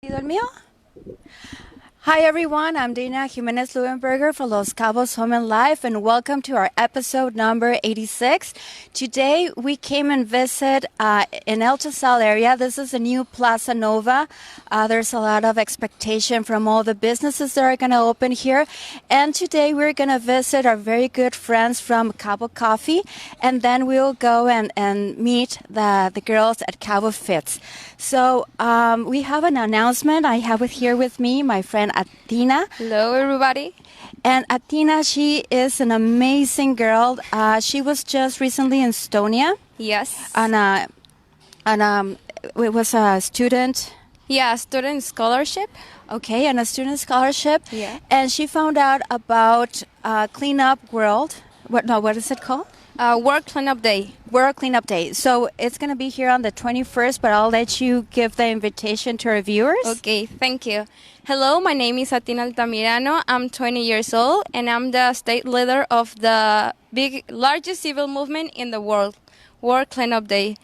¿El mío? Hi everyone, I'm Dina Jimenez Luenberger for Los Cabos Home and Life, and welcome to our episode number 86. Today we came and visit in El Tesal area. This is a new Plaza Novva. There's a lot of expectation from all the businesses that are going to open here. And today we're going to visit our very good friends from Cabo Coffee, and then we'll go and meet the girls at Cabofits. So we have an announcement. I have here with me my friend Athena. Hello, everybody. And Athena, she is an amazing girl. She was just recently in Estonia. Yes. It was a student. Yeah, student scholarship. Okay, and a student scholarship. Yeah. And she found out about Cleanup World. What is it called? World Cleanup Day. World Cleanup Day. So it's going to be here on the 21st, but I'll let you give the invitation to our viewers. Okay, thank you. Hello, my name is Athena Altamirano. I'm 20 years old, and I'm the state leader of the largest civil movement in the world, World Cleanup Day.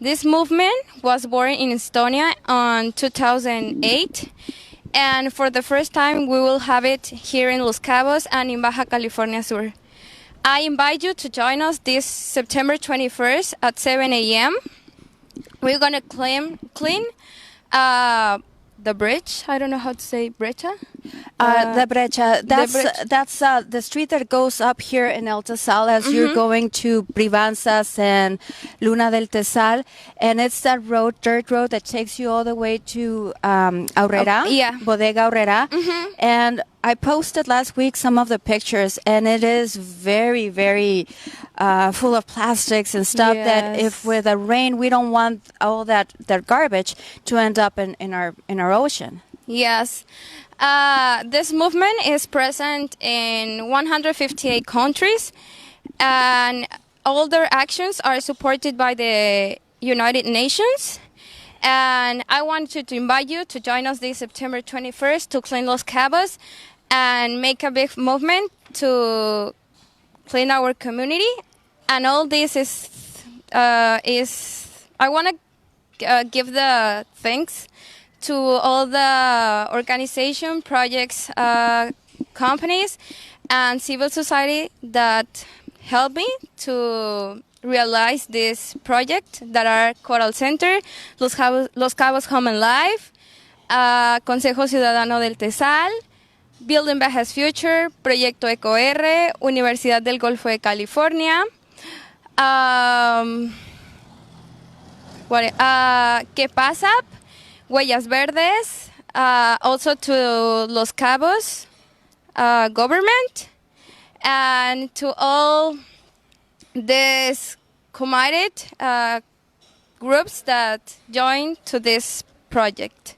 This movement was born in Estonia on 2008, and for the first time we will have it here in Los Cabos and in Baja California Sur. I invite you to join us this September 21st at 7 a.m. We're going to clean the bridge. I don't know how to say brecha. The brecha. That's bridge. That's the street that goes up here in El Tesal as you're going to Brivanzas and Luna del Tesal, and it's that dirt road that takes you all the way to Aurrera, yeah. Bodega Aurrera, and I posted last week some of the pictures, and it is very, very full of plastics and stuff that if with the rain, we don't want all that garbage to end up in our ocean. Yes. This movement is present in 158 countries, and all their actions are supported by the United Nations. And I wanted to invite you to join us this September 21st to clean Los Cabos and make a big movement to clean our community. And all this is I want to give the thanks to all the organization, projects, companies, and civil society that helped me to realize this project that are Coral Center, Los Cabos Home and Life, Consejo Ciudadano del Tesal, Building Baja's Future, Proyecto EcoR, Universidad del Golfo de California, ¿Qué pasa? Huellas Verdes, also to Los Cabos government, and to all these committed groups that joined to this project.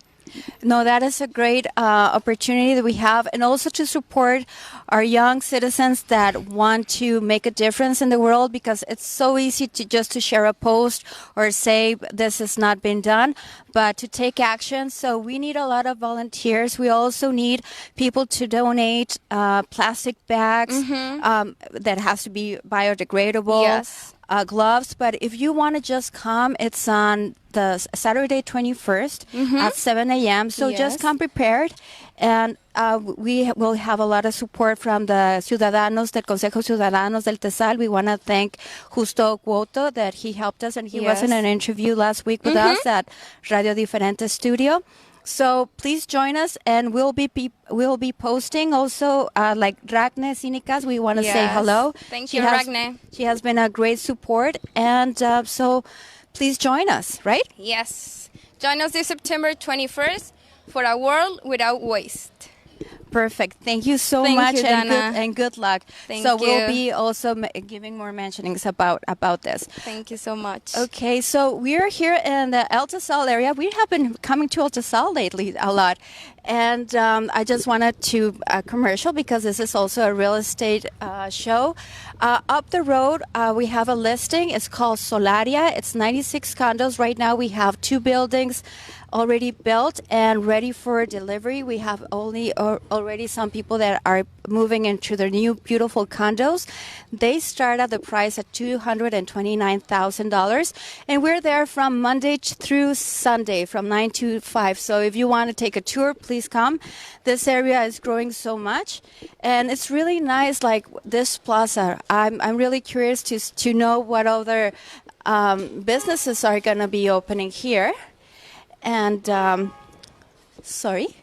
No, that is a great opportunity that we have, and also to support our young citizens that want to make a difference in the world, because it's so easy to just share a post or say this has not been done, but to take action. So we need a lot of volunteers. We also need people to donate plastic bags that has to be biodegradable. Yes. Gloves, but if you want to just come, it's on the Saturday 21st at 7 a.m. So just come prepared, and we will have a lot of support from the Ciudadanos del Consejo Ciudadanos del Tesal. We want to thank Justo Cuoto that he helped us, and he was in an interview last week with us at Radio Diferente Studio. So please join us, and we'll be posting also like Ragne Cínicas. We want to say hello. Thank you, Ragne. She has been a great support, and so please join us, right? Yes. Join us this September 21st for a world without waste. Perfect. Thank you so Thank much, you, and good luck. Thank so you. we'll be also giving more mentionings about this. Thank you so much. Okay, so we're here in the El Tesal area. We have been coming to El Tesal lately a lot. And I just wanted to commercial, because this is also a real estate show. Up the road, we have a listing. It's called Solaria. It's 96 condos. Right now, we have 2 buildings already built and ready for delivery. We have already some people that are moving into their new beautiful condos. They start at the price at $229,000, and we're there from Monday through Sunday from 9 to 5. So if you want to take a tour, please come. This area is growing so much, and it's really nice. Like this plaza, I'm really curious to know what other businesses are going to be opening here. And, sorry.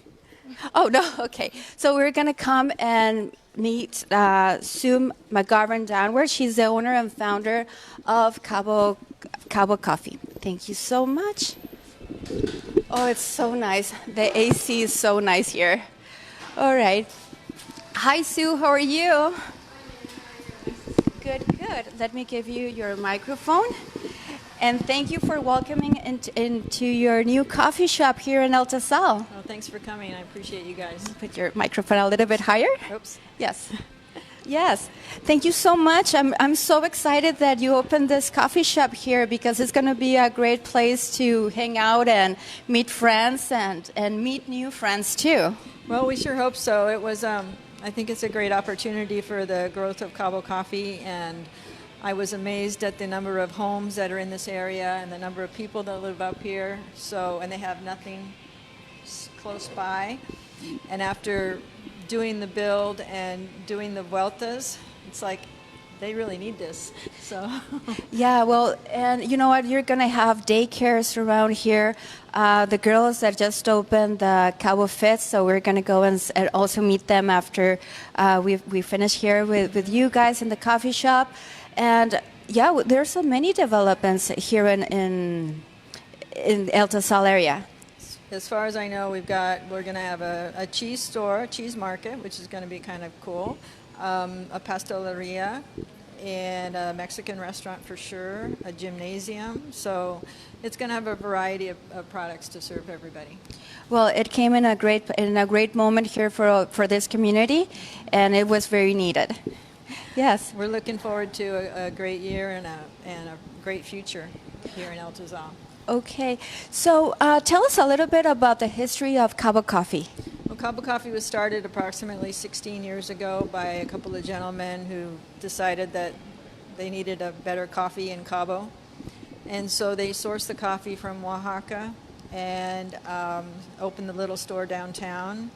Oh, no, okay. So we're going to come and meet Sue McGovern Downward. She's the owner and founder of Cabo Coffee. Thank you so much. Oh, it's so nice. The AC is so nice here. All right. Hi, Sue. How are you? Good, good. Let me give you your microphone. And thank you for welcoming into your new coffee shop here in El Tesal. Well, thanks for coming. I appreciate you guys. Put your microphone a little bit higher. Oops. Yes. Yes. Thank you so much. I'm so excited that you opened this coffee shop here because it's going to be a great place to hang out and meet friends and meet new friends too. Well, we sure hope so. It was, I think it's a great opportunity for the growth of Cabo Coffee, and I was amazed at the number of homes that are in this area and the number of people that live up here. And they have nothing close by. And after doing the build and doing the vueltas, it's like they really need this. So yeah, well, and you know what? You're going to have daycares around here. The girls that just opened the Cabofits, so we're going to go and also meet them after we finish here with you guys in the coffee shop. And yeah, there's so many developments here in El Tesal area. As far as I know, we're going to have a cheese store, a cheese market, which is going to be kind of cool, a pasteleria, and a Mexican restaurant for sure, a gymnasium. So it's going to have a variety of products to serve everybody. Well, it came in a great moment here for this community, and it was very needed. Yes. We're looking forward to a great year and a great future here in El Tesal. Okay. So tell us a little bit about the history of Cabo Coffee. Well, Cabo Coffee was started approximately 16 years ago by a couple of gentlemen who decided that they needed a better coffee in Cabo. And so they sourced the coffee from Oaxaca and opened the little store downtown.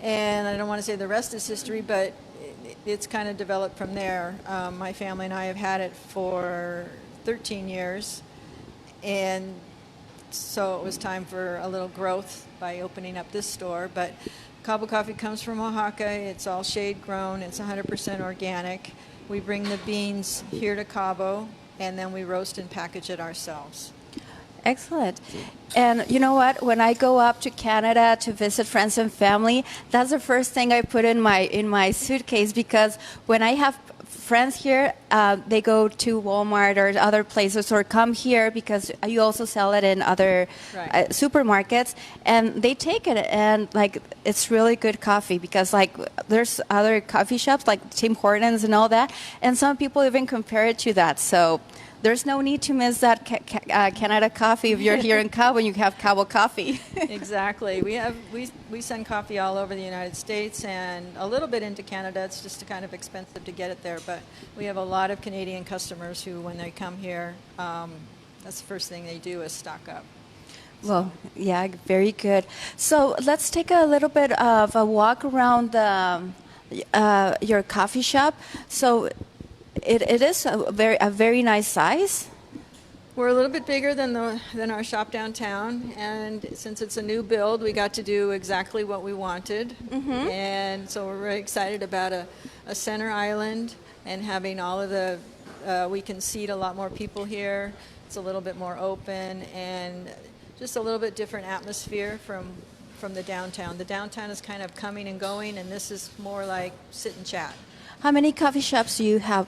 And I don't want to say the rest is history, but it's kind of developed from there. My family and I have had it for 13 years, and so it was time for a little growth by opening up this store. But Cabo Coffee comes from Oaxaca. It's all shade grown. It's 100% organic. We bring the beans here to Cabo, and then we roast and package it ourselves. Excellent. And you know what? When I go up to Canada to visit friends and family, that's the first thing I put in my suitcase, because when I have friends here, they go to Walmart or other places or come here because you also sell it in other supermarkets, and they take it, and like it's really good coffee because like there's other coffee shops like Tim Hortons and all that, and some people even compare it to that. So there's no need to miss that Canada coffee if you're here in Cabo and you have Cabo Coffee. Exactly. We send coffee all over the United States and a little bit into Canada. It's just kind of expensive to get it there, but we have a lot of Canadian customers who, when they come here, that's the first thing they do is stock up. Well, yeah, very good. So let's take a little bit of a walk around your coffee shop. So it is a very nice size. We're a little bit bigger than our shop downtown, and since it's a new build, we got to do exactly what we wanted. Mm-hmm. And so we're very excited about a center island and having all of the. We can seat a lot more people here. It's a little bit more open and just a little bit different atmosphere from the downtown. The downtown is kind of coming and going, and this is more like sit and chat. How many coffee shops do you have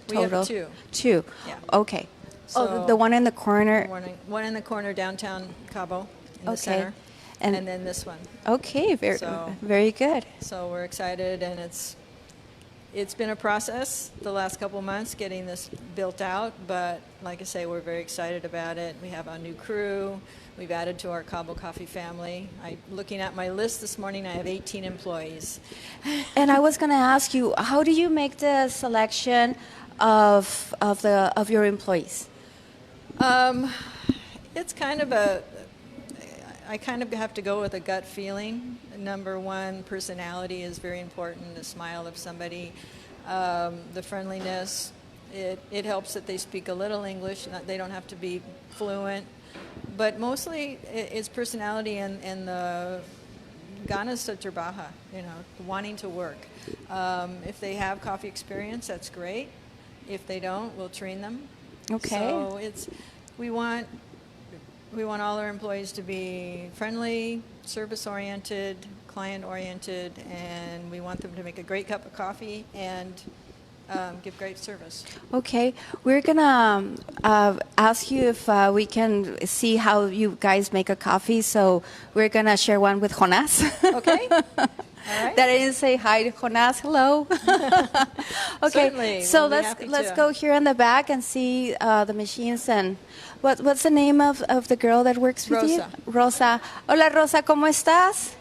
total? We have two. Two? Yeah. Okay. So the one in the corner? One in the corner downtown Cabo in the center. And then this one. Okay, very good. So we're excited, and it's been a process the last couple months getting this built out, but like I say, we're very excited about it. We have a new crew. We've added to our Cabo Coffee family. Looking at my list this morning, I have 18 employees. And I was going to ask you, how do you make the selection of your employees? It's kind of I kind of have to go with a gut feeling. Number one, personality is very important, the smile of somebody, the friendliness. It helps that they speak a little English, they don't have to be fluent. But mostly it's personality and the ganas de trabajar, wanting to work. If they have coffee experience, that's great. If they don't, we'll train them. Okay. So we want all our employees to be friendly, service-oriented, client-oriented, and we want them to make a great cup of coffee and give great service. Okay, we're gonna ask you if we can see how you guys make a coffee. So we're gonna share one with Jonas. Okay. All right. That I didn't say hi to Jonas. Hello. Okay. Certainly. So We'll be let's happy to. go here in the back and see the machines. And what's the name of the girl that works with you? Rosa. Hola Rosa, ¿cómo estás?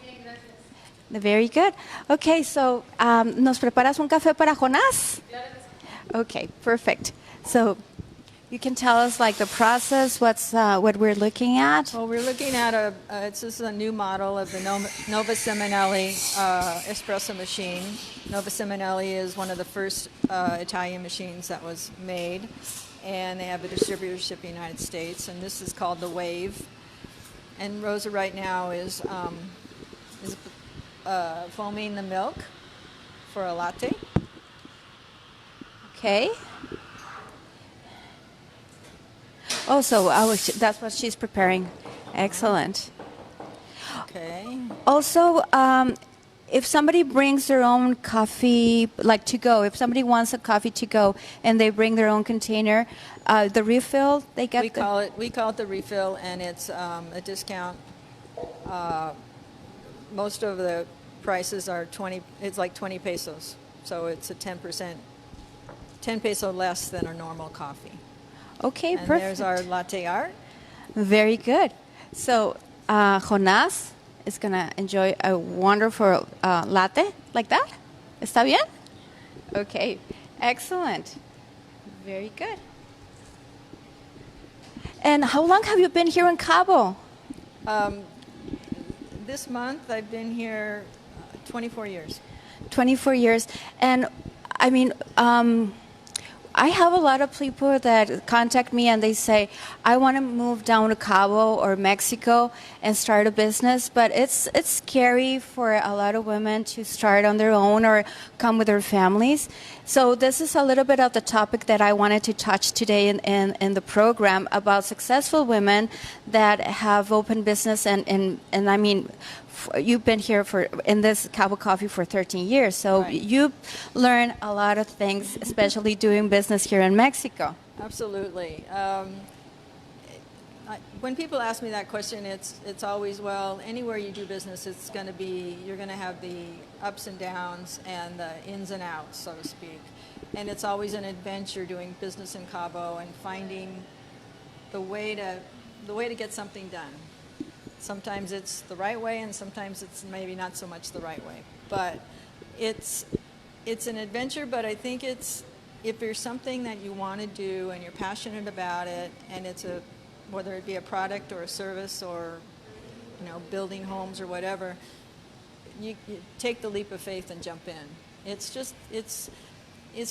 Very good. Okay, so ¿nos preparas un café para Jonas? Okay, perfect. So you can tell us like the process, what we're looking at. Well, we're looking at this is a new model of the Nova Simonelli espresso machine. Nova Simonelli is one of the first Italian machines that was made, and they have a distributorship in the United States, and this is called the Wave. And Rosa right now is foaming the milk for a latte. Okay. Oh, so that's what she's preparing. Excellent. Okay. Also, if somebody brings their own coffee, like to go, if somebody wants a coffee to go and they bring their own container, the refill, they get We call it the refill, and it's a discount. Most of the prices are 20. It's like 20 pesos, so it's a 10%, 10 peso less than a normal coffee. Okay, And perfect. there's our latte art. Very good. So Jonas is going to enjoy a wonderful latte like that. ¿Está bien? Okay, excellent. Very good. And how long have you been here in Cabo? This month I've been here 24 years. 24 years. And I mean, I have a lot of people that contact me and they say, I want to move down to Cabo or Mexico and start a business, but it's scary for a lot of women to start on their own or come with their families. So this is a little bit of the topic that I wanted to touch today in the program about successful women that have opened business and I mean, you've been here in this Cabo Coffee for 13 years, so Right. you've learned a lot of things, especially doing business here in Mexico. Absolutely. When people ask me that question, it's always, well, anywhere you do business, you're going to have the ups and downs and the ins and outs, so to speak. And it's always an adventure doing business in Cabo and finding the way to get something done. Sometimes it's the right way, and sometimes it's maybe not so much the right way. But it's an adventure, but I think if there's something that you want to do and you're passionate about it, and whether it be a product or a service or building homes or whatever, you take the leap of faith and jump in. It's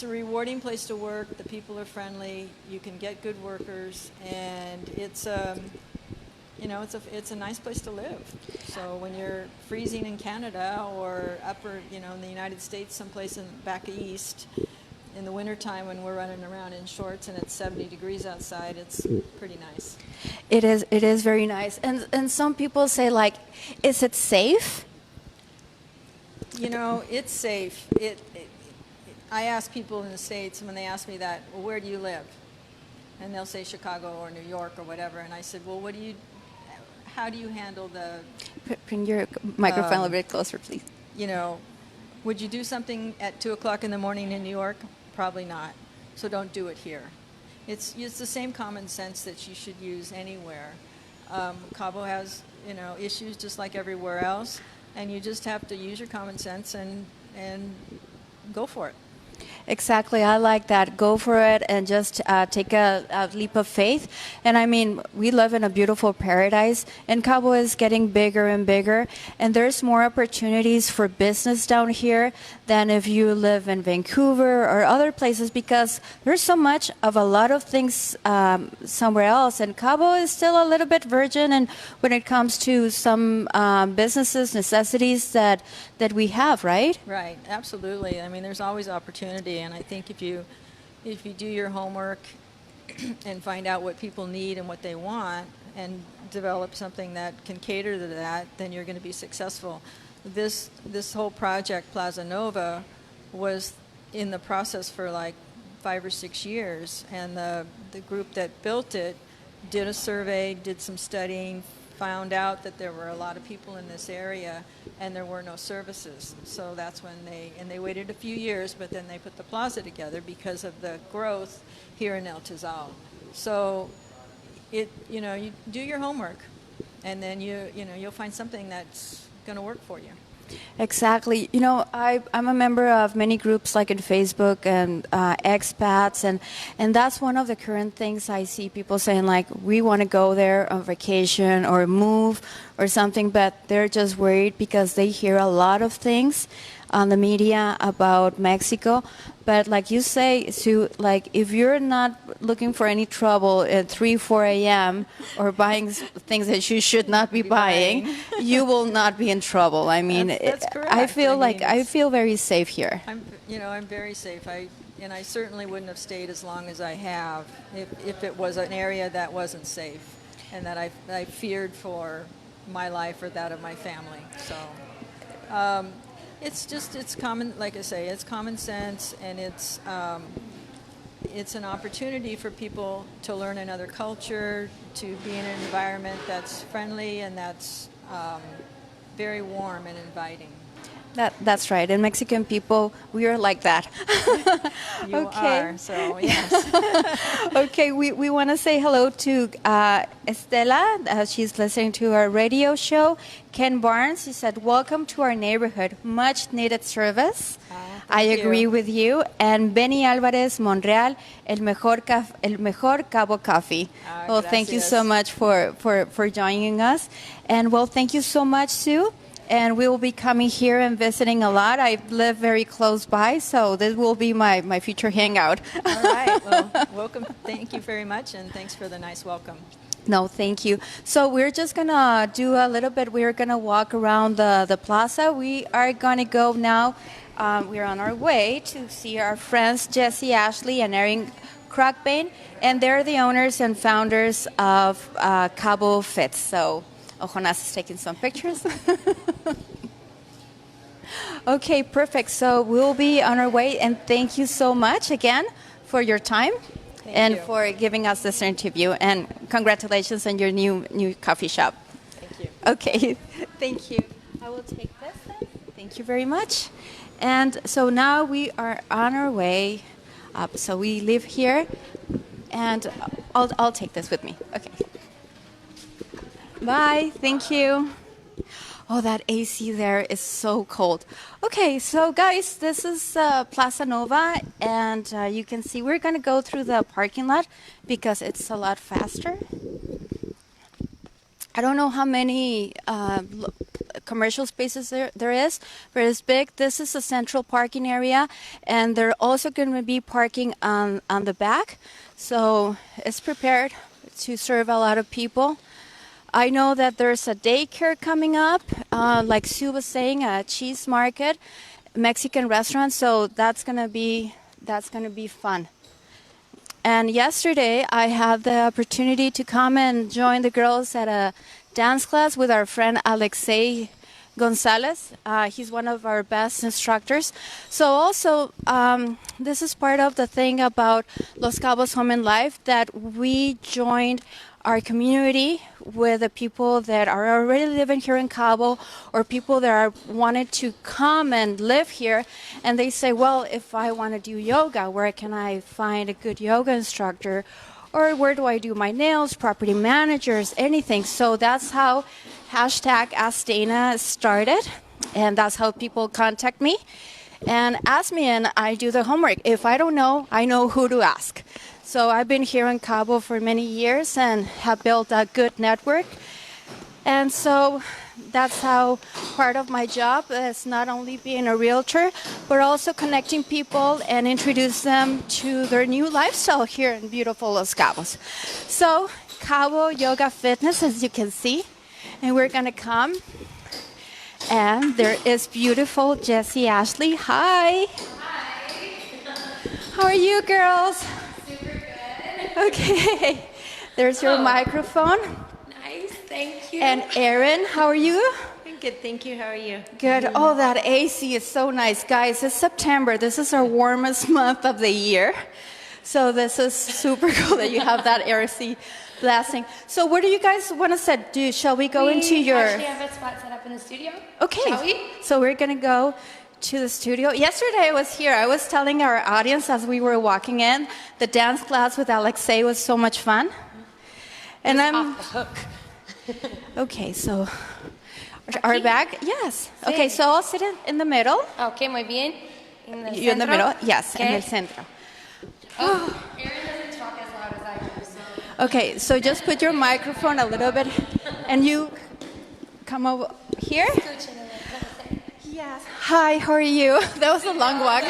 a rewarding place to work. The people are friendly. You can get good workers, and it's a nice place to live. So when you're freezing in Canada or in the United States, someplace back east, in the wintertime when we're running around in shorts and it's 70 degrees outside, it's pretty nice. It is very nice. And some people say, like, is it safe? It's safe. I ask people in the States when they ask me that, well, where do you live? And they'll say Chicago or New York or whatever. And I said, well, how do you handle the Bring your microphone a little bit closer, please. Would you do something at 2 o'clock in the morning in New York? Probably not. So don't do it here. It's the same common sense that you should use anywhere. Cabo has, issues just like everywhere else, and you just have to use your common sense and go for it. Exactly. I like that. Go for it and just take a leap of faith. And I mean, we live in a beautiful paradise, and Cabo is getting bigger and bigger. And there's more opportunities for business down here than if you live in Vancouver or other places, because there's so much of a lot of things somewhere else. And Cabo is still a little bit virgin, and when it comes to some businesses, necessities that we have, right? Right. Absolutely. I mean, there's always opportunity. And I think if you do your homework and find out what people need and what they want and develop something that can cater to that, then you're going to be successful. This whole project, Plaza Novva, was in the process for like 5 or 6 years, and the group that built it did a survey, did some studying, found out that there were a lot of people in this area and there were no services. So that's when they waited a few years, but then they put the plaza together because of the growth here in El Tizal. So you do your homework, and then you'll find something that's going to work for you. Exactly. I'm a member of many groups like in Facebook and expats, and that's one of the current things I see people saying, like, we want to go there on vacation or move or something, but they're just worried because they hear a lot of things on the media about Mexico. But like you say, Sue, like if you're not looking for any trouble at 3, 4 a.m. or buying things that you should not be buying, you will not be in trouble. I mean, that's correct. I feel very safe here. I'm very safe. I certainly wouldn't have stayed as long as I have if it was an area that wasn't safe and that I feared for my life or that of my family. So. It's common, like I say, it's common sense, and it's an opportunity for people to learn another culture, to be in an environment that's friendly and that's very warm and inviting. That's right. And Mexican people, we are like that. You okay. are, so yes. Okay, we want to say hello to Estela. She's listening to our radio show. Ken Barnes, he said, welcome to our neighborhood. Much needed service. I agree with you. And Benny Alvarez, Monreal, el mejor Cabo Coffee. Well, thank you so much for joining us. And well, thank you so much, Sue. And we will be coming here and visiting a lot. I live very close by, so this will be my future hangout. All right. Well, welcome. Thank you very much, and thanks for the nice welcome. No, thank you. So we're just going to do a little bit. We're going to walk around the plaza. We are going to go now. We're on our way to see our friends Jessie, Ashley, and Erin Crookbain, and they're the owners and founders of Cabofits. So Jonas is taking some pictures. Okay, perfect. So we'll be on our way, and thank you so much again for your time and for giving us this interview. And congratulations on your new coffee shop. Thank you. Okay, thank you. I will take this then. Thank you very much. And so now we are on our way up. So we live here, and I'll take this with me. Okay. Bye. Thank you. Oh, that AC there is so cold. Okay, so guys, this is Plaza Novva, and you can see we're going to go through the parking lot because it's a lot faster. I don't know how many commercial spaces there is, but it's big. This is a central parking area, and they're also going to be parking on the back. So it's prepared to serve a lot of people. I know that there's a daycare coming up, like Sue was saying, a cheese market, Mexican restaurant. So that's gonna be fun. And yesterday I had the opportunity to come and join the girls at a dance class with our friend Alexei Gonzalez. He's one of our best instructors. So also, this is part of the thing about Los Cabos Home and Life, that we joined our community with the people that are already living here in Cabo or people that are wanted to come and live here, and they say, well, if I want to do yoga, where can I find a good yoga instructor? Or where do I do my nails, property managers, anything? So that's how hashtag Ask Dana started, and that's how people contact me and ask me, and I do the homework. If I don't know, I know who to ask. So I've been here in Cabo for many years and have built a good network. And so that's how part of my job is not only being a realtor, but also connecting people and introduce them to their new lifestyle here in beautiful Los Cabos. So Cabo Yoga Fitness, as you can see, and we're going to come. And there is beautiful Jessie Ashley. Hi. Hi. How are you, girls? Super good. Okay. There's your microphone. Nice, thank you. And Erin, how are you? I'm good, thank you. How are you? Good. Oh, that AC is so nice. Guys, it's September. This is our warmest month of the year. So this is super cool that you have that AC blasting. So what do you guys want to set? Shall we go into your... We actually have a spot set up in the studio. Okay. Shall we? So we're going to go to the studio. Yesterday I was here. I was telling our audience as we were walking in, the dance class with Alexei was so much fun. And I'm off the hook. okay. So our bag, yes. Okay, so I'll sit in the middle. Okay, muy bien. You in the middle? Yes, okay. in el centro. Oh, Erin doesn't talk as loud as I do, so. Okay, so just put your microphone a little bit, and you come over here. Yes. Hi, how are you? That was a long walk.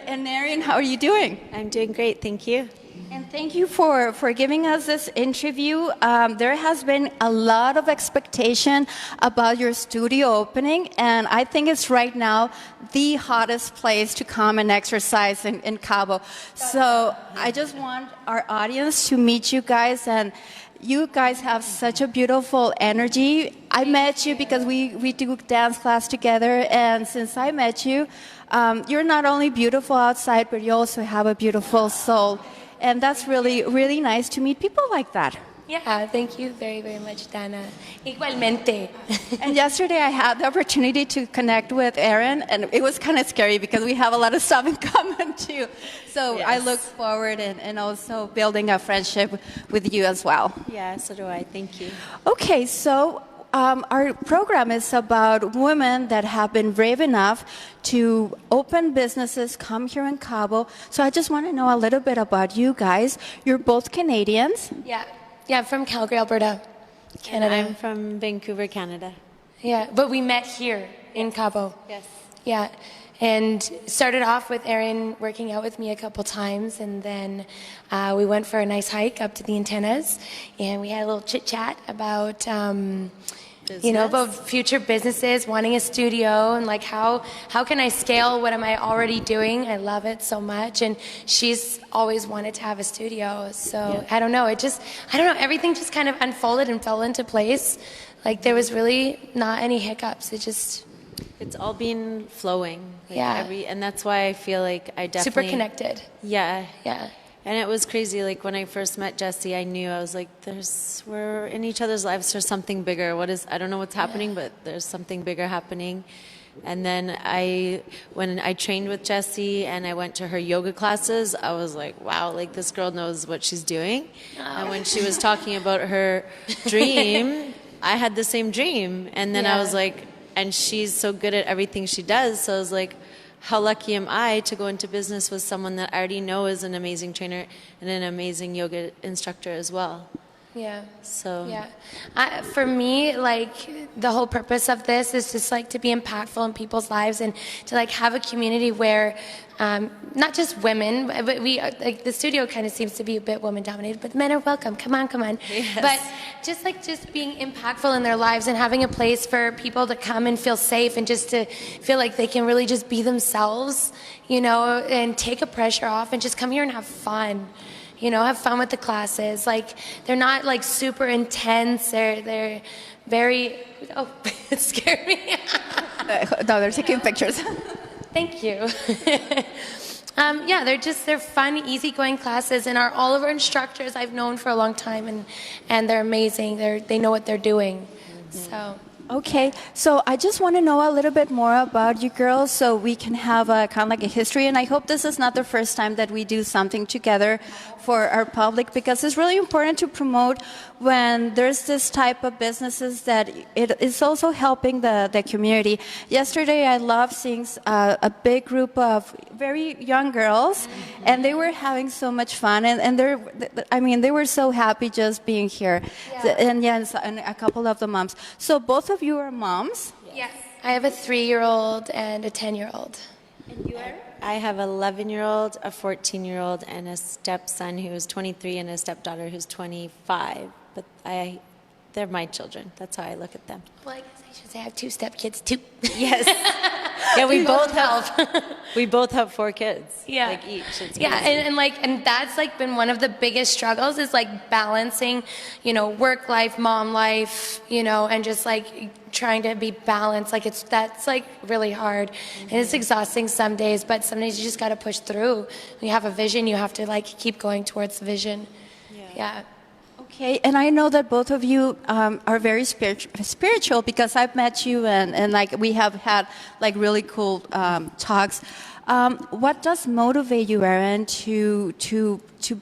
and Erin, how are you doing? I'm doing great, thank you. And thank you for giving us this interview. There has been a lot of expectation about your studio opening, and I think it's right now the hottest place to come and exercise in Cabo. So I just want our audience to meet you guys, and you guys have such a beautiful energy. I met you because we do dance class together, and since I met you, you're not only beautiful outside, but you also have a beautiful soul. And that's really, really nice to meet people like that. Yeah, thank you very, very much, Dana. Igualmente. And yesterday I had the opportunity to connect with Erin, and it was kind of scary because we have a lot of stuff in common too. So Yes. I look forward and also building a friendship with you as well. Yeah, so do I. Thank you. Okay, so our program is about women that have been brave enough to open businesses, come here in Cabo. So I just want to know a little bit about you guys. You're both Canadians. Yeah, I'm from Calgary, Alberta, Canada. And I'm from Vancouver, Canada. Yeah, but we met here in Cabo. Yes. Yeah, and started off with Erin working out with me a couple times, and then we went for a nice hike up to the antennas, and we had a little chit chat about, about future businesses, wanting a studio, and like how can I scale what am I already doing? I love it so much, and she's always wanted to have a studio. So I don't know, everything just kind of unfolded and fell into place. Like there was really not any hiccups. It's all been flowing. Like Yeah. And that's why I feel like I definitely... Super connected. Yeah. Yeah. And it was crazy. Like when I first met Jessie, I knew, I was like, we're in each other's lives for something bigger. I don't know what's happening, but there's something bigger happening. And then when I trained with Jessie and I went to her yoga classes, I was like, wow, like this girl knows what she's doing. And when she was talking about her dream, I had the same dream. And then I was like, and she's so good at everything she does. So I was like, how lucky am I to go into business with someone that I already know is an amazing trainer and an amazing yoga instructor as well. Yeah. So yeah, for me, like the whole purpose of this is just like to be impactful in people's lives and to like have a community where not just women, but we like the studio kind of seems to be a bit woman dominated, but men are welcome. Come on. Yes. But just being impactful in their lives and having a place for people to come and feel safe and just to feel like they can really just be themselves, and take a pressure off and just come here and have fun. Have fun with the classes. Like, they're not, like, super intense. They're very... Oh, it scared me. No, they're taking pictures. Thank you. Yeah, they're fun, easygoing classes, and all of our instructors I've known for a long time, and they're amazing. They know what they're doing. So. Okay, so I just want to know a little bit more about you girls so we can have a kind of like a history. And I hope this is not the first time that we do something together for our public, because it's really important to promote when there's this type of businesses that it is also helping the community. Yesterday, I loved seeing a big group of very young girls, and they were having so much fun, and they were so happy just being here. Yeah. And a couple of the moms. So both of you are moms? Yes. I have a 3-year-old and a 10-year-old. And you are? I have an 11-year-old, a 14-year-old, and a stepson who's 23 and a stepdaughter who's 25. But they're my children. That's how I look at them. Well, I guess I should say I have 2 stepkids too. Yes. Yeah, we both have 4 kids. Yeah. Like each. It's yeah, and that's like been one of the biggest struggles is like balancing, work life, mom life, and just like trying to be balanced. Like that's like really hard. And it's exhausting some days, but some days you just got to push through. When you have a vision, you have to like keep going towards the vision. Yeah. Okay, and I know that both of you are very spiritual because I've met you and like we have had like really cool talks. What does motivate you, Erin, to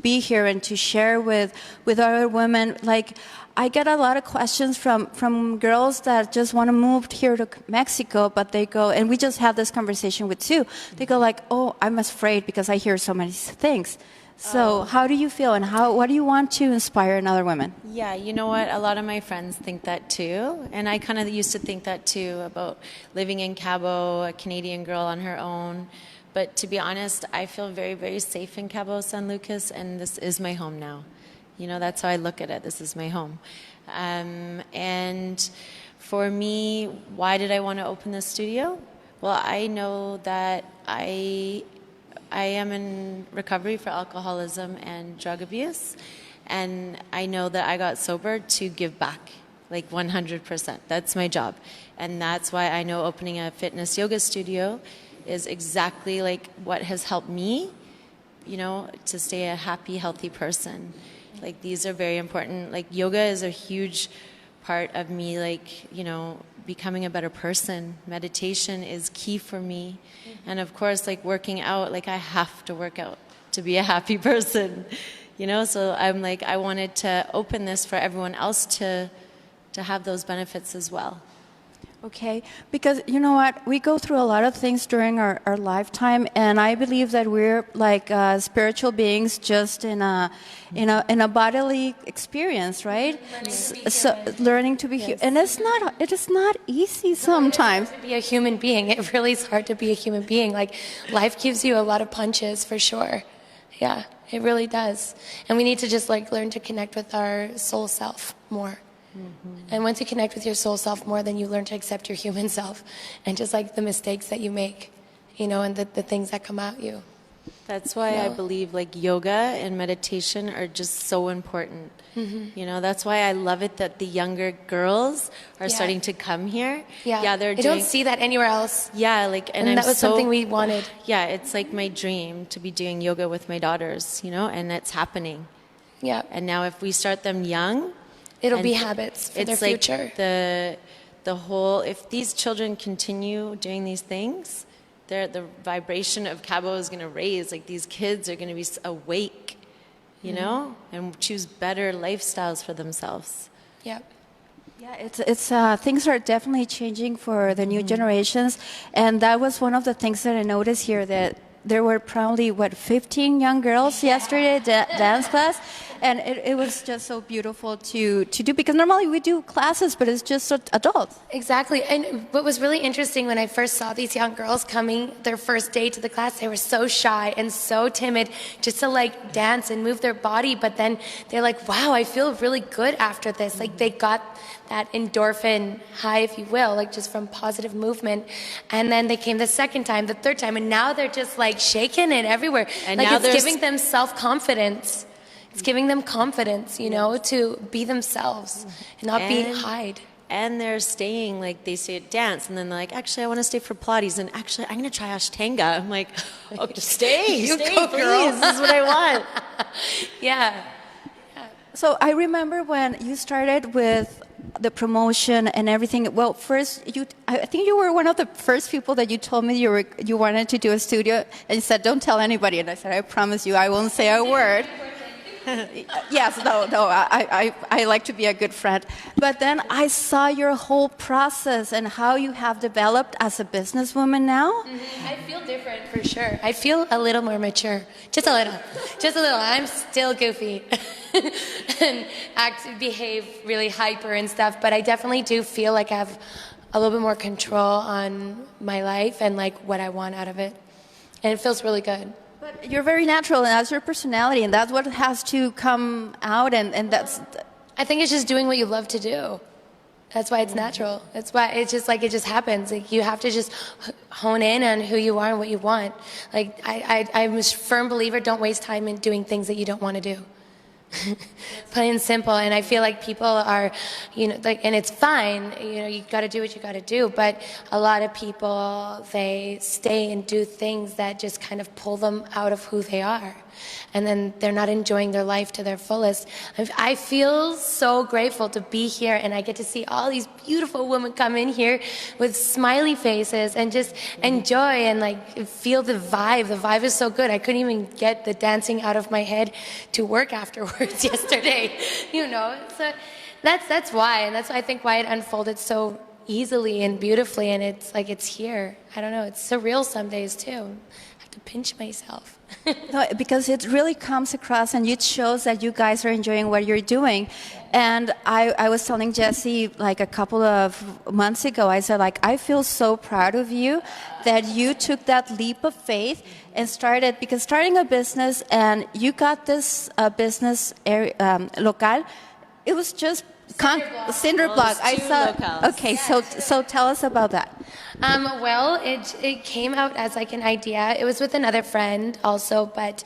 be here and to share with other women? Like, I get a lot of questions from girls that just want to move here to Mexico, but they go, and we just had this conversation with Sue. They go like, "Oh, I'm afraid because I hear so many things." So how do you feel, and what do you want to inspire in other women? Yeah, you know what? A lot of my friends think that too. And I kind of used to think that too about living in Cabo, a Canadian girl on her own. But to be honest, I feel very, very safe in Cabo San Lucas, and this is my home now. That's how I look at it. This is my home. And for me, why did I want to open this studio? Well, I know that I am in recovery for alcoholism and drug abuse, and I know that I got sober to give back, like 100%. That's my job, and that's why I know opening a fitness yoga studio is exactly like what has helped me, to stay a happy, healthy person. Like these are very important. Like yoga is a huge part of me, like, becoming a better person. Meditation is key for me. And of course, like working out, like I have to work out to be a happy person, So I'm like, I wanted to open this for everyone else to have those benefits as well. Okay, because you know what, we go through a lot of things during our lifetime, and I believe that we're like spiritual beings, just in a bodily experience, right? Learning to be human, and it is not easy sometimes. To be a human being, it really is hard to be a human being. Like life gives you a lot of punches for sure. Yeah, it really does, and we need to just like learn to connect with our soul self more. Mm-hmm. And once you connect with your soul self more, then you learn to accept your human self and just like the mistakes that you make, and the things that come at you. That's why I believe like yoga and meditation are just so important. Mm-hmm. That's why I love it that the younger girls are starting to come here. Yeah, you don't see that anywhere else. Yeah, and that was something we wanted. Yeah, it's like my dream to be doing yoga with my daughters, and it's happening. Yeah. And now if we start them young, it'll be habits for their future. Like the whole, if these children continue doing these things, the vibration of Cabo is going to raise. Like these kids are going to be awake, and choose better lifestyles for themselves. Yep. Yeah, it's things are definitely changing for the new generations, and that was one of the things that I noticed here, that there were probably 15 young girls yesterday dance class, and it was just so beautiful to do, because normally we do classes, but it's just adults. Exactly. And what was really interesting when I first saw these young girls coming their first day to the class, they were so shy and so timid just to like dance and move their body, but then they're like, wow, I feel really good after this. Like they got that endorphin high, if you will, like just from positive movement. And then they came the second time, the third time, and now they're just like shaking it everywhere. And like it's giving them self-confidence. It's giving them confidence, to be themselves and not be hide. and they're staying, like they stay at dance, and then they're like, actually I want to stay for Pilates, and actually I'm going to try Ashtanga. I'm like, oh, stay, You stay, go, please, girl. this is what I want. Yeah. So I remember when you started with the promotion and everything. Well, first, I think you were one of the first people that you told me you wanted to do a studio, and you said, "Don't tell anybody." And I said, "I promise you, I won't say a word." Yes, no, I like to be a good friend. But then I saw your whole process and how you have developed as a businesswoman now. Mm-hmm. I feel different for sure. I feel a little more mature. Just a little. Just a little. I'm still goofy and behave really hyper and stuff, but I definitely do feel like I have a little bit more control on my life and like what I want out of it. And it feels really good. But you're very natural, and that's your personality, and that's what has to come out, and that's... I think it's just doing what you love to do. That's why it's natural. That's why it's just like it just happens. Like you have to just hone in on who you are and what you want. Like I'm a firm believer, don't waste time in doing things that you don't want to do. Plain and simple. And I feel like people are, like, and it's fine, you got to do what you got to do, but a lot of people, they stay and do things that just kind of pull them out of who they are. And then they're not enjoying their life to their fullest. I feel so grateful to be here, and I get to see all these beautiful women come in here with smiley faces and just enjoy and like feel the vibe. The vibe is so good. I couldn't even get the dancing out of my head to work afterwards yesterday. So that's why, and that's I think why it unfolded so easily and beautifully, and it's like it's here. I don't know. It's surreal some days too. I have to pinch myself. No, because it really comes across, and it shows that you guys are enjoying what you're doing. And I was telling Jessie like a couple of months ago, I said, like, I feel so proud of you that you took that leap of faith and starting a business, and you got this business local. It was just cinder block. I saw. Locales. Okay, so tell us about that. Well, it came out as like an idea. It was with another friend also, but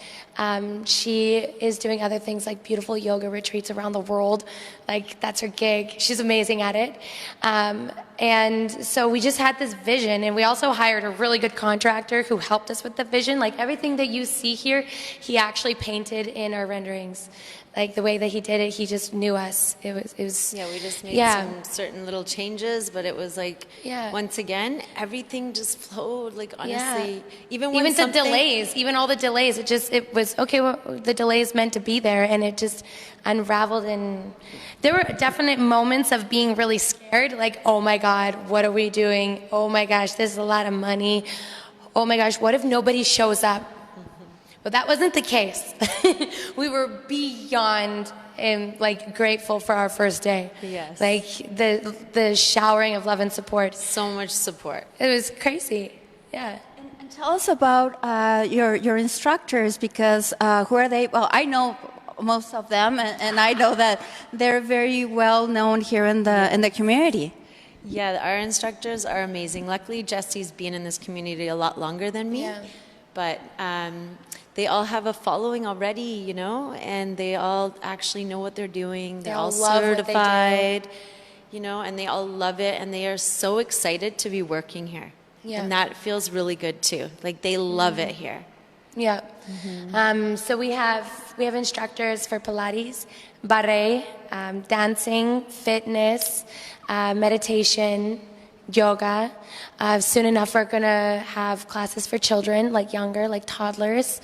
she is doing other things like beautiful yoga retreats around the world. Like that's her gig. She's amazing at it. And so we just had this vision, and we also hired a really good contractor who helped us with the vision. Like everything that you see here, he actually painted in our renderings. Like the way that he did it, he just knew us. It was. Yeah, we just made some certain little changes, but it was like, once again, everything just flowed. Like honestly, even the delays, even all the delays, it was okay. Well, the delays meant to be there, and it just unraveled. And there were definite moments of being really scared. Like, oh my God, what are we doing? Oh my gosh, this is a lot of money. Oh my gosh, what if nobody shows up? But that wasn't the case. We were beyond grateful for our first day. Yes. Like the showering of love and support. So much support. It was crazy. Yeah. And tell us about your instructors, because who are they? Well, I know most of them, and I know that they're very well known here in the community. Yeah, our instructors are amazing. Luckily, Jessie's been in this community a lot longer than me. Yeah. But they all have a following already, and they all actually know what they're doing. They're all certified, and they all love it, and they are so excited to be working here. Yeah. And that feels really good too. Like they love it here. Yeah. Mm-hmm. So we have instructors for Pilates, ballet, dancing, fitness, meditation, yoga. Soon enough, we're going to have classes for children, like younger, like toddlers.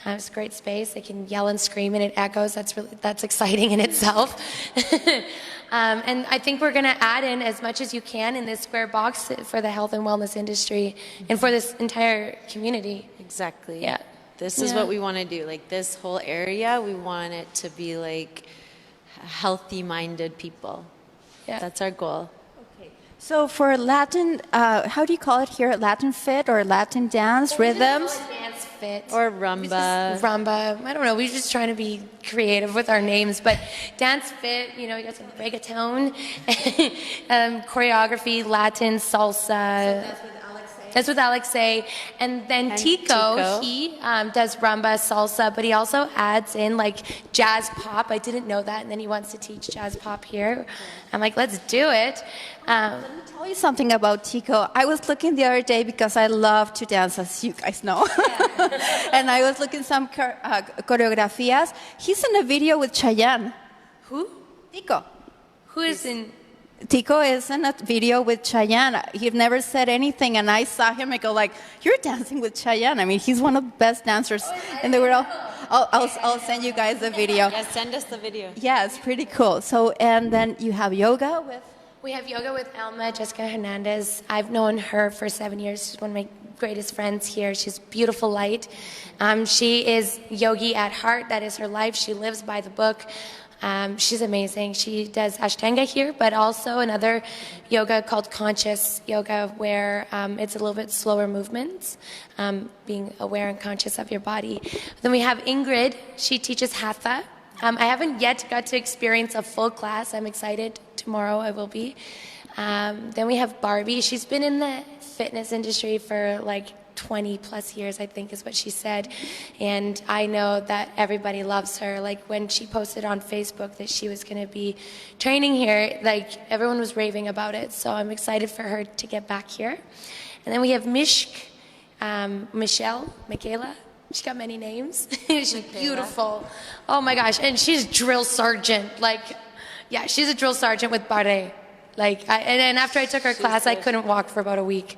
It's a great space. They can yell and scream, and it echoes. That's exciting in itself. And I think we're going to add in as much as you can in this square box for the health and wellness industry and for this entire community. Exactly. Yeah. This is what we want to do. Like this whole area, we want it to be like healthy-minded people. Yeah. That's our goal. So for Latin, how do you call it here? Latin fit or Latin dance, rhythms? Dance fit. Or rumba. Rumba. I don't know. We're just trying to be creative with our names. But dance fit, you got some reggaeton, choreography, Latin, salsa. So that's with Alexei. That's with Alexei. And then And Tico, Tico. he does rumba, salsa, but he also adds in like jazz pop. I didn't know that. And then he wants to teach jazz pop here. I'm like, let's do it. Tell you something about Tico. I was looking the other day because I love to dance, as you guys know. And I was looking some choreografias. He's in a video with Chayanne. Who? Tico. Who is in? Tico is in a video with Chayanne. He never said anything, and I saw him and go like, "You're dancing with Chayanne." I mean, he's one of the best dancers in the world. I'll send you guys the video. Yeah, send us the video. Yeah, it's pretty cool. So, and then you have yoga with. We have yoga with Alma Jessica Hernandez. I've known her for 7 years. She's one of my greatest friends here. She's beautiful light. She is yogi at heart. That is her life. She lives by the book. She's amazing. She does Ashtanga here, but also another yoga called conscious yoga, where it's a little bit slower movements, being aware and conscious of your body. Then we have Ingrid. She teaches Hatha. I haven't yet got to experience a full class. I'm excited. Tomorrow I will be. Then we have Barbie. She's been in the fitness industry for like 20 plus years, I think is what she said. And I know that everybody loves her. Like when she posted on Facebook that she was going to be training here, like everyone was raving about it. So I'm excited for her to get back here. And then we have Michaela. She got many names. She's beautiful. Oh my gosh. And she's drill sergeant. Like, yeah, she's a drill sergeant with Barre. Like, and after I took her class, I couldn't walk for about a week.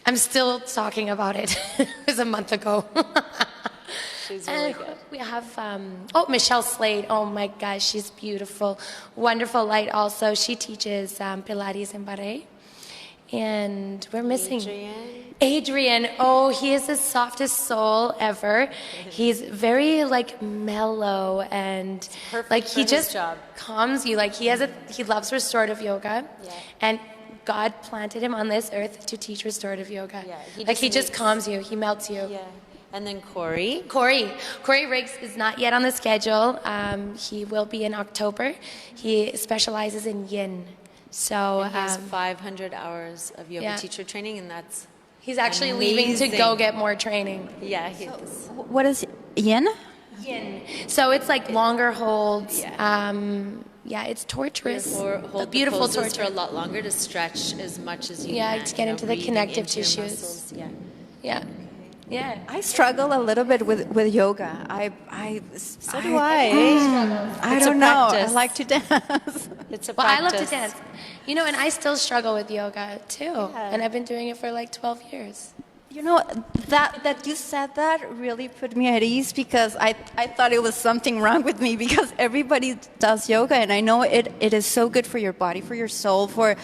I'm still talking about it. It was a month ago. She's really good. We have, Michelle Slade. Oh my gosh, she's beautiful. Wonderful light also. She teaches Pilates and Barre. And we're missing Adrian. Oh, he is the softest soul ever. He's very like mellow and like he just calms you. Like he loves restorative yoga, and God planted him on this earth to teach restorative yoga. Yeah, he just calms you. He melts you. Yeah. And then Corey Riggs is not yet on the schedule. He will be in October. He specializes in yin. So he has 500 hours of yoga teacher training, and that's he's actually leaving to go get more training. Yeah, What is yin? Yin. So it's like longer holds. Yeah, it's torturous. Hold beautiful the torture for a lot longer to stretch as much as you can. Yeah, to get into the connective tissues. Yeah. Yeah. I struggle a little bit with yoga. So do I. I don't know. I like to dance. It's a Well, I love to practice. dance. You know, and I still struggle with yoga too. And I've been doing it for like 12 years. You know, that you said that really put me at ease, because I thought it was something wrong with me, because everybody does yoga, and I know it is so good for your body, for your soul, for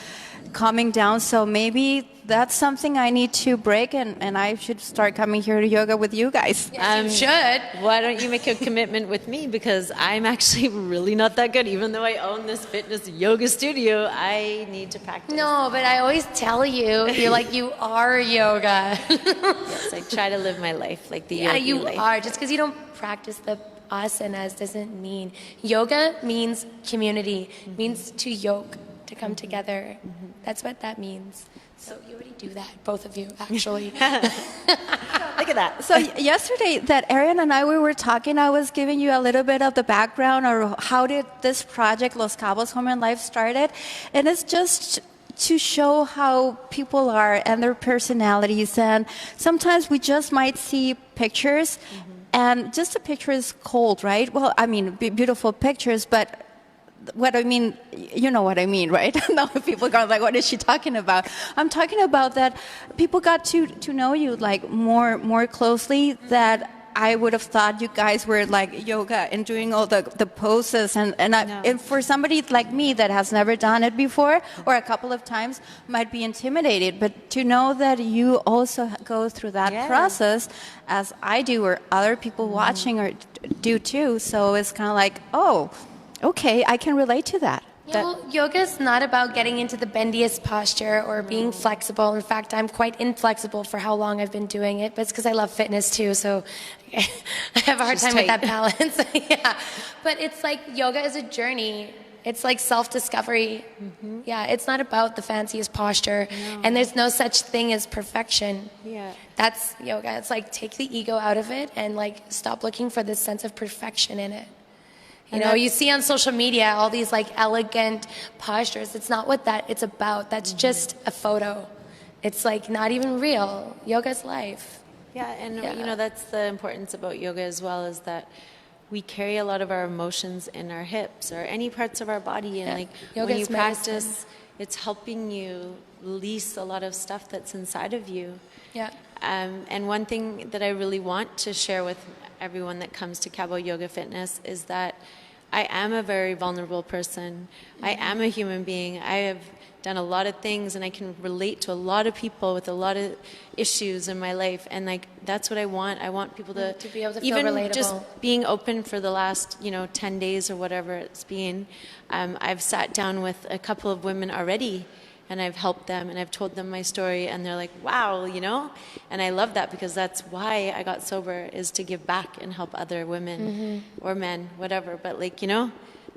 calming down. So maybe that's something I need to break, and I should start coming here to yoga with you guys. You should. Why don't you make a commitment with me? Because I'm actually really not that good. Even though I own this fitness yoga studio, I need to practice. No, but I always tell you, you're like, you are yoga. Yes, I try to live my life like the yogi you life. are. Just because you don't practice the asanas doesn't mean. Yoga means community, means to yoke, to come together. That's what that means. So you already do that, both of you, actually. Look at that. So yesterday that Erin and we were talking, I was giving you a little bit of the background, or how did this project, Los Cabos Home and Life, started. And it's just to show how people are and their personalities. And sometimes we just might see pictures, and just a picture is cold, right? Well, I mean, beautiful pictures, but what I mean, you know what I mean, right? Now people go like, what is she talking about? I'm talking about that people got to know you like more closely, that I would have thought you guys were like yoga and doing all the poses, and for somebody like me that has never done it before, or a couple of times, might be intimidated. But to know that you also go through that process, as I do, or other people watching or do too, so it's kind of like, oh, okay, I can relate to that. Yeah, well, yoga is not about getting into the bendiest posture or being flexible. In fact, I'm quite inflexible for how long I've been doing it, but it's because I love fitness too, so I have a hard time with that balance. Yeah, but it's like yoga is a journey. It's like self-discovery. Yeah, it's not about the fanciest posture. No. And there's no such thing as perfection. Yeah. That's yoga. It's like take the ego out of it and like stop looking for this sense of perfection in it. You know, you see on social media all these like elegant postures. It's not what it's about. That's just a photo. It's like not even real. Yoga's life. Yeah, and you know, that's the importance about yoga as well, is that we carry a lot of our emotions in our hips or any parts of our body, and like Yoga's when you practice, medicine. it's helping you release a lot of stuff that's inside of you. Yeah. And one thing that I really want to share with everyone that comes to Cabo Yoga Fitness is that I am a very vulnerable person. I am a human being. I have done a lot of things, and I can relate to a lot of people with a lot of issues in my life, and like that's what I want. I want people to be able to even feel relatable. Just being open for the last 10 days or whatever it's been. I've sat down with a couple of women already, and I've helped them, and I've told them my story, and they're like, wow, and I love that, because that's why I got sober, is to give back and help other women or men, whatever. But like,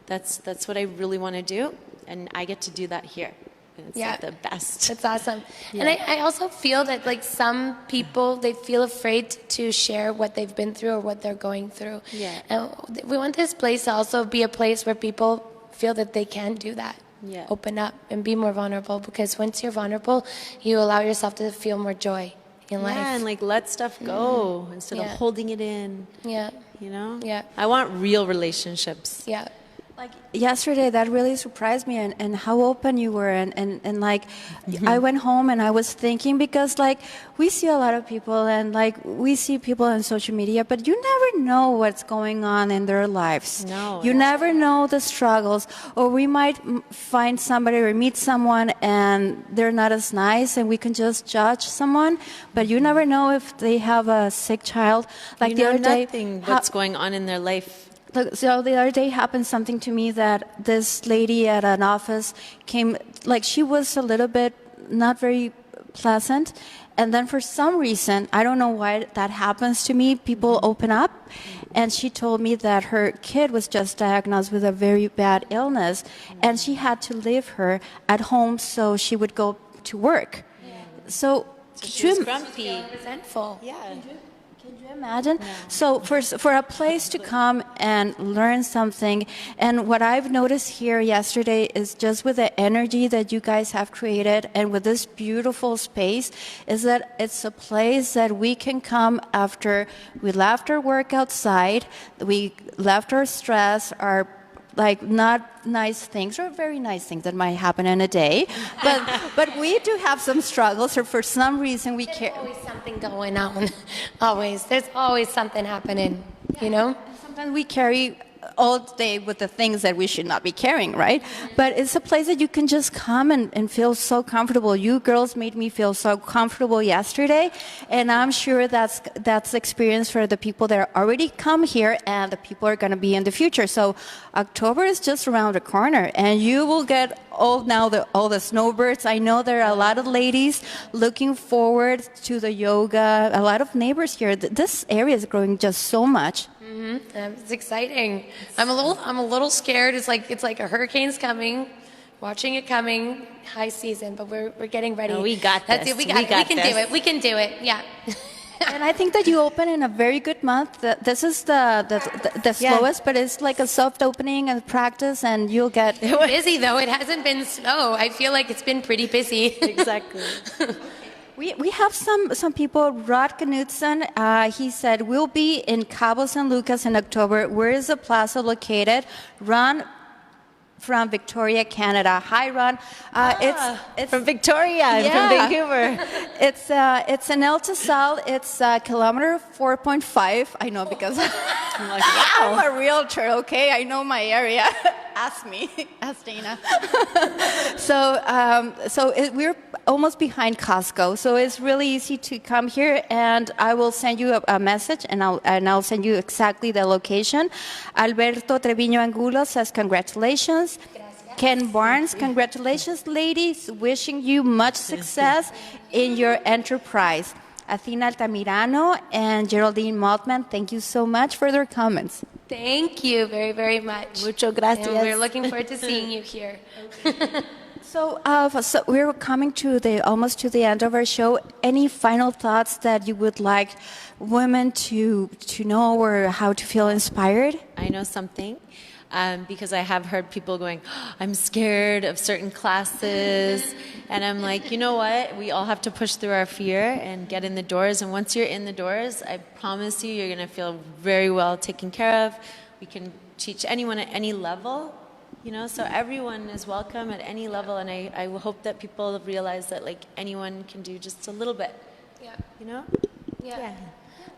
that's what I really want to do, and I get to do that here. And it's like the best. It's awesome. Yeah. And I also feel that like some people, they feel afraid to share what they've been through or what they're going through. Yeah. And we want this place to also be a place where people feel that they can do that. Yeah. Open up and be more vulnerable, because once you're vulnerable, you allow yourself to feel more joy in life. Yeah, and like let stuff go instead of holding it in. Yeah. Yeah. I want real relationships. Yeah. Like yesterday, that really surprised me, and how open you were, and like I went home and I was thinking, because like we see a lot of people, and like we see people on social media, but you never know what's going on in their lives. No, you never know the struggles, or we might find somebody or meet someone and they're not as nice, and we can just judge someone, but you never know if they have a sick child. Like the other day, what's going on in their life. So the other day happened something to me, that this lady at an office came, like she was a little bit not very pleasant. And then for some reason, I don't know why that happens to me, people open up. And she told me that her kid was just diagnosed with a very bad illness, and she had to leave her at home so she would go to work. So she was grumpy. Resentful. Yeah. Can you imagine? No. So for a place to come and learn something, and what I've noticed here yesterday is just with the energy that you guys have created and with this beautiful space, is that it's a place that we can come after we left our work outside, we left our stress, our like not nice things, or very nice things that might happen in a day, but we do have some struggles, or for some reason we care. There's always something going on. Always. There's always something happening, Sometimes we carry all day with the things that we should not be carrying, right? But it's a place that you can just come and feel so comfortable. You girls made me feel so comfortable yesterday, and I'm sure that's the experience for the people that already come here and the people are going to be in the future. So October is just around the corner, and you will get all the snowbirds. I know there are a lot of ladies looking forward to the yoga. A lot of neighbors here. This area is growing just so much. It's exciting. I'm a little scared. It's like a hurricane's coming, watching it coming, high season, but we're getting ready. Oh, we got this. That's it. We can do it. We can do it. Yeah. And I think that you open in a very good month. This is the slowest, but it's like a soft opening and practice, and you'll get busy though. It hasn't been slow. I feel like it's been pretty busy. Exactly. We have some people. Rod Knudsen, he said, we'll be in Cabo San Lucas in October. Where is the plaza located? Ron from Victoria, Canada. Hi, Ron. It's from Victoria. I'm from Vancouver. It's in El Tesal. It's kilometer 4.5. I know, because I'm like, wow, I'm a realtor. Okay, I know my area. Ask Dana. We're almost behind Costco, so it's really easy to come here. And I will send you a message, and I'll send you exactly the location. Alberto Treviño Angulo says congratulations. Gracias. Ken Barnes, congratulations, ladies. Wishing you much success in your enterprise. Athena Altamirano, and Geraldine Maltman. Thank you so much for their comments. Thank you very, very much. Mucho gracias. And we're looking forward to seeing you here. So we're coming to almost to the end of our show. Any final thoughts that you would like women to know or how to feel inspired? I know something. Because I have heard people going, oh, I'm scared of certain classes. And I'm like, you know what? We all have to push through our fear and get in the doors. And once you're in the doors, I promise you, you're going to feel very well taken care of. We can teach anyone at any level, so everyone is welcome at any level. And I hope that people realize that, like, anyone can do just a little bit. Yeah. Yeah.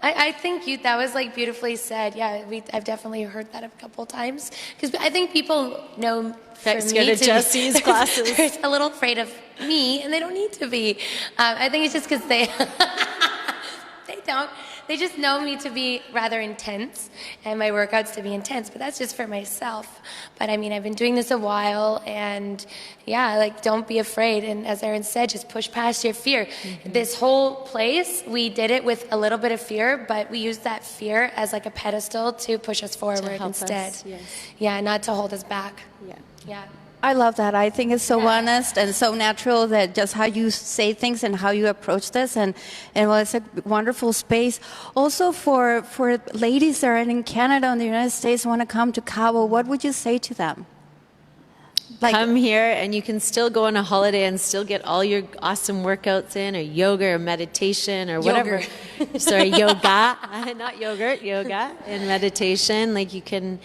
I think that was like beautifully said. Yeah, I've definitely heard that a couple times because I think people know. Scared of Jessie's classes. They're a little afraid of me, and they don't need to be. I think it's just because they don't. They just know me to be rather intense, and my workouts to be intense. But that's just for myself. But I mean, I've been doing this a while, and yeah, like, don't be afraid. And as Erin said, just push past your fear. Mm-hmm. This whole place, we did it with a little bit of fear, but we used that fear as like a pedestal to push us forward instead. Us, yes. Yeah, not to hold us back. Yeah. I love that. I think it's so honest and so natural that just how you say things and how you approach this. And well, it's a wonderful space. Also for ladies that are in Canada and the United States want to come to Cabo, what would you say to them? Come here and you can still go on a holiday and still get all your awesome workouts in, or yoga or meditation or whatever. Sorry, yoga, not yogurt, yoga and meditation. Like, you can...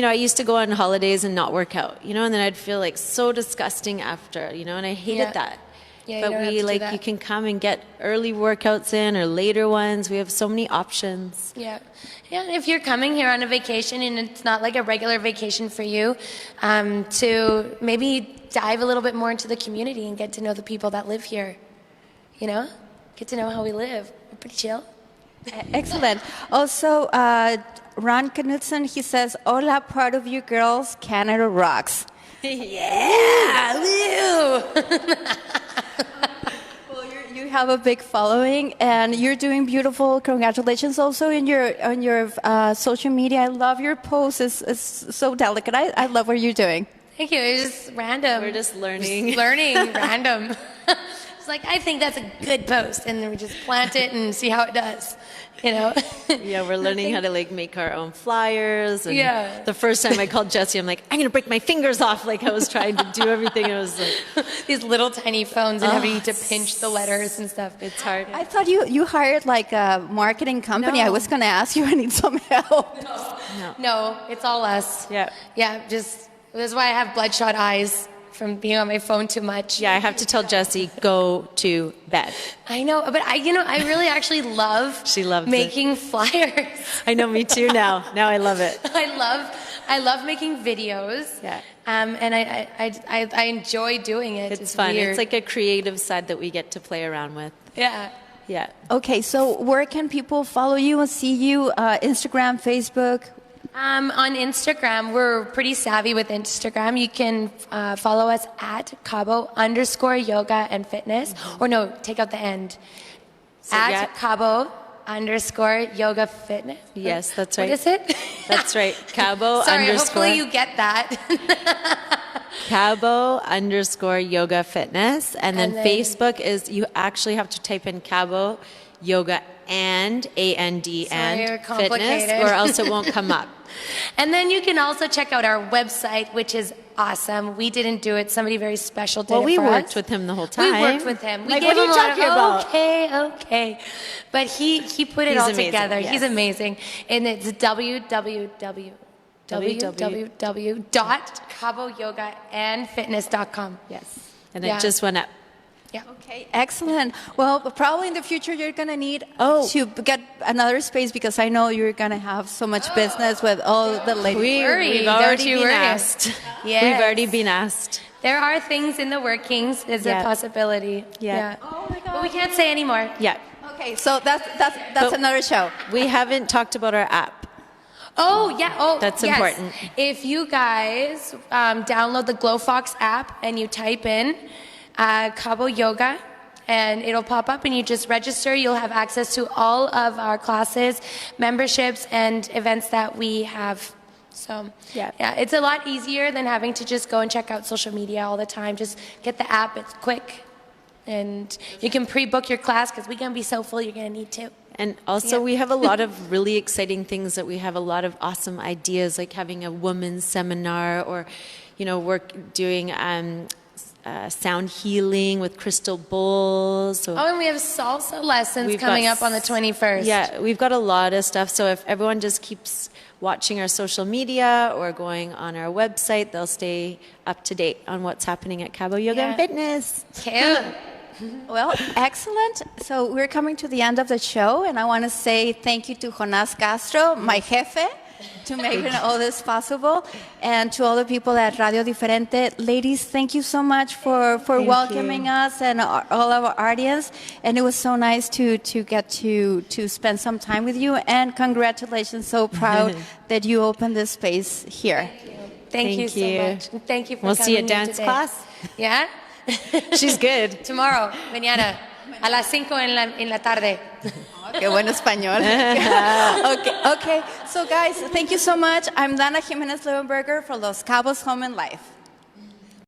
I used to go on holidays and not work out, and then I'd feel like so disgusting after, and I hated that. Yeah, but you can come and get early workouts in or later ones. We have so many options. Yeah. And if you're coming here on a vacation and it's not like a regular vacation for you, to maybe dive a little bit more into the community and get to know the people that live here, get to know how we live. We're pretty chill. Excellent. Also, Ron Knudsen, he says, "Hola, proud of you girls. Canada rocks." Yeah, woo! Well, you have a big following, and you're doing beautiful. Congratulations! Also on your social media, I love your posts. It's so delicate. I love what you're doing. Thank you. It's just random. We're just learning. Random. It's like, I think that's a good post, and then we just plant it and see how it does. Yeah, we're learning how to make our own flyers. And the first time I called Jessie, I'm like, I'm gonna break my fingers off. Like, I was trying to do everything. I was like, these little tiny phones and having to pinch the letters and stuff. It's hard. I thought you hired like a marketing company. No. I was gonna ask you. I need some help. No, it's all us. Yeah. That's why I have bloodshot eyes from being on my phone too much. Yeah, I have to tell Jessie, go to bed. I know, but I really actually love making flyers. I know, me too now. Now I love it. I love making videos. Yeah. And I enjoy doing it. It's fun. Weird. It's like a creative side that we get to play around with. Yeah. Yeah. Okay, so where can people follow you and see you? Instagram, Facebook? On Instagram, we're pretty savvy with Instagram. You can follow us at Cabo_yoga and fitness. Or no, take out the end. So Cabo_yoga fitness. Yes, that's right. What is it? That's right. Cabo Sorry, _ hopefully you get that. Cabo_yoga fitness. And then Facebook is, you actually have to type in Cabo yoga and AND and fitness, or else it won't come up. And then you can also check out our website, which is awesome. We didn't do it. Somebody very special did it for us. Well, we worked with him the whole time. We worked with him. We like, gave what are you talking about? Okay. But he put it all together. Yes. He's amazing. And it's www.caboyogaandfitness.com. Yes. And it just went up. Yeah. Okay, excellent. Well, probably in the future you're going to need to get another space, because I know you're going to have so much business with all the ladies. We've already been asked. Yes. We've already been asked. There are things in the workings. There's a possibility. Yeah. Oh my God. But we can't say anymore. Yeah. Okay, so that's another show. We haven't talked about our app. Oh, yeah. Oh, that's yes. important. If you guys download the GlowFox app and you type in Cabo Yoga and it'll pop up and you just register. You'll have access to all of our classes, memberships, and events that we have. So yeah, it's a lot easier than having to just go and check out social media all the time. Just get the app, it's quick. And you can pre-book your class because we're going to be so full, you're going to need to. And also we have a lot of really exciting things that we have a lot of awesome ideas, like having a women's seminar or, doing sound healing with crystal bowls. So and we have salsa lessons coming up on the 21st. Yeah, we've got a lot of stuff. So if everyone just keeps watching our social media or going on our website, they'll stay up to date on what's happening at Cabo Yoga and Fitness. Cute. Well, excellent. So we're coming to the end of the show, and I want to say thank you to Jonas Castro, my jefe, to making all this possible, and to all the people at Radio Diferente. Ladies, thank you so much for welcoming us and all of our audience. And it was so nice to get to spend some time with you. And congratulations, so proud that you opened this space here. Thank you so much. Thank you for coming. We'll see you at dance today. class. Yeah? She's good. Tomorrow, mañana, a las 5 en la tarde. Qué buen español. Okay. So guys, thank you so much. I'm Dana Jimenez Leuenberger for Los Cabos Home and Life.